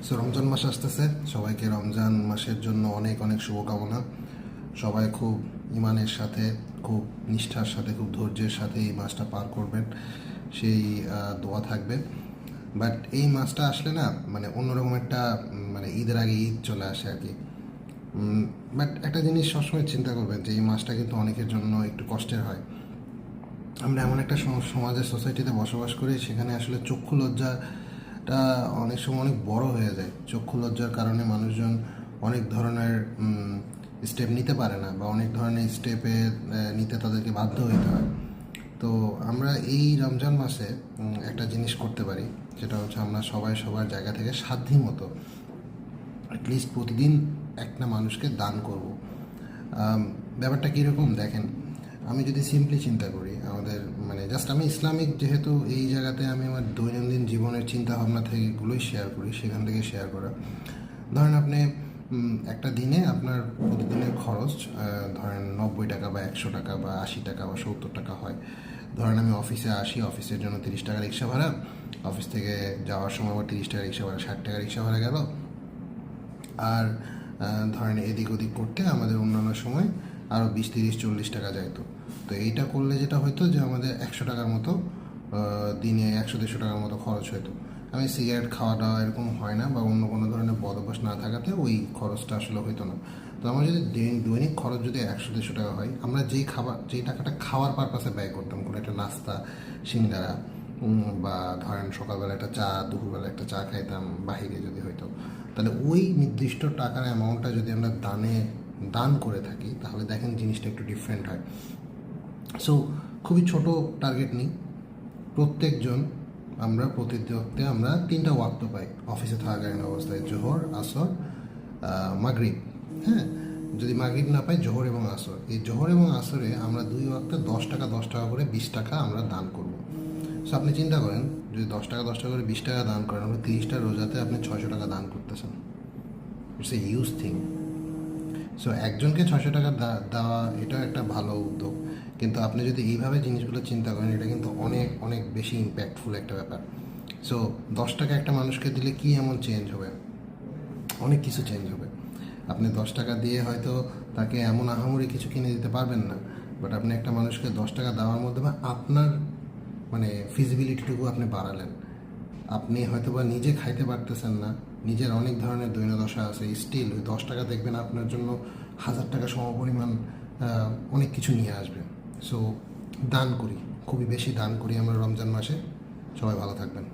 So Ramzan মাস আসতেছে, সবাইকে রমজান মাসের জন্য অনেক অনেক শুভকামনা। সবাই খুব ইমানের সাথে, খুব নিষ্ঠার সাথে, খুব ধৈর্যের সাথে এই মাসটা পার করবেন, সেই দোয়া থাকবে। বাট এই মাসটা আসলে না, মানে অন্যরকম একটা মানে ঈদের আগে ঈদ চলে আসে আর কি। বাট একটা জিনিস সবসময় চিন্তা করবেন যে এই মাসটা কিন্তু অনেকের জন্য একটু কষ্টের হয়। আমরা এমন একটা সমাজের সোসাইটিতে বসবাস করি, সেখানে আসলে চক্ষু লজ্জাটা অনেক সময় অনেক বড় হয়ে যায়। চক্ষু লজ্জার কারণে মানুষজন অনেক ধরনের স্টেপ নিতে পারে না, বা অনেক ধরনের স্টেপে নিতে তাদেরকে বাধ্য হতে হয়। তো আমরা এই রমজান মাসে একটা জিনিস করতে পারি, যেটা হচ্ছে আমরা সবাই সবার জায়গা থেকে সাধ্য মতো অ্যাটলিস্ট প্রতিদিন একটা মানুষকে দান করব। ব্যাপারটা কীরকম দেখেন, আমি যদি সিম্পলি চিন্তা করি, আমাদের মানে জাস্ট আমি ইসলামিক যেহেতু এই জায়গাতে আমি আমার দৈনন্দিন জীবনের চিন্তা ভাবনা থেকে এগুলোই শেয়ার করি, সেখান থেকে শেয়ার করা। ধরেন আপনি একটা দিনে আপনার প্রতিদিনের খরচ ধরেন 90 টাকা বা 100 টাকা বা 80 টাকা বা 70 টাকা হয়। ধরেন আমি অফিসে আসি, অফিসের জন্য 30 টাকা রিক্সা ভাড়া, অফিস থেকে যাওয়ার সময় আবার 30 টাকা রিক্সা ভাড়া, 60 টাকা রিক্সা ভাড়া গেল। আর ধরেন এদিক ওদিক করতে আমাদের অন্যান্য সময় আরও 20, 30, 40 টাকা যাইতো। তো এইটা করলে যেটা হতো যে আমাদের 100 টাকার মতো দিনে 100-150 টাকার মতো খরচ হতো। আমি সিগারেট খাওয়া দাওয়া এরকম হয় না, বা অন্য কোনো ধরনের বদ অভ্যাস না থাকাতে ওই খরচটা আসলে হতো না। তো আমার যদি দৈনিক খরচ যদি 100-150 টাকা হয়, আমরা যেই টাকাটা খাওয়ার পারপাসে ব্যয় করতাম, কোনো একটা নাস্তা, সিঙ্গারা, বা ধরেন সকালবেলা একটা চা, দুপুরবেলা একটা চা খাইতাম বাহিরে যদি হইতো, তাহলে ওই নির্দিষ্ট টাকার অ্যামাউন্টটা যদি আমরা দান করে থাকি, তাহলে দেখেন জিনিসটা একটু ডিফারেন্ট হয়। সো খুবই ছোট টার্গেট নিই। প্রত্যেকজন আমরা প্রতিনিয়ত আমরা 3টা ওয়াক্ত পাই অফিসে থাকাকালীন অবস্থায়: জোহর, আসর, মাগরিব। হ্যাঁ, যদি মাগরিব না পাই, জোহর এবং আসর। এই জোহর এবং আসরে আমরা 2 ওয়াক্তে 10 টাকা 10 টাকা করে 20 টাকা আমরা দান করব। সো আপনি চিন্তা করেন, যদি 10 টাকা 10 টাকা করে 20 টাকা দান করেন, আপনি 30টা রোজাতে আপনি 600 টাকা দান করতেছেন। It's a huge thing. So একজনকে 600 টাকা দেওয়া, এটা একটা ভালো উদ্যোগ। কিন্তু আপনি যদি এইভাবে জিনিসগুলো চিন্তা করেন, এটা কিন্তু অনেক অনেক বেশি ইম্প্যাক্টফুল একটা ব্যাপার। সো 10 টাকা একটা মানুষকে দিলে কি এমন চেঞ্জ হবে? অনেক কিছু চেঞ্জ হবে। আপনি 10 টাকা দিয়ে হয়তো তাকে এমন আহামরি কিছু কিনে দিতে পারবেন না, বাট আপনি একটা মানুষকে 10 টাকা দেওয়ার মাধ্যমে আপনার মানে ফিজিবিলিটিটুকু আপনি বাড়ালেন। আপনি হয়তো বা নিজে খাইতে পারতেছেন না, নিজের অনেক ধরনের দৈন্যদশা আছে, স্টিল ওই 10 টাকা দেখবেন আপনার জন্য 1000 টাকা সমপরিমাণ অনেক কিছু নিয়ে আসবে। সো দান করি, খুবই বেশি দান করি আমরা রমজান মাসে। সবাই ভালো থাকবেন।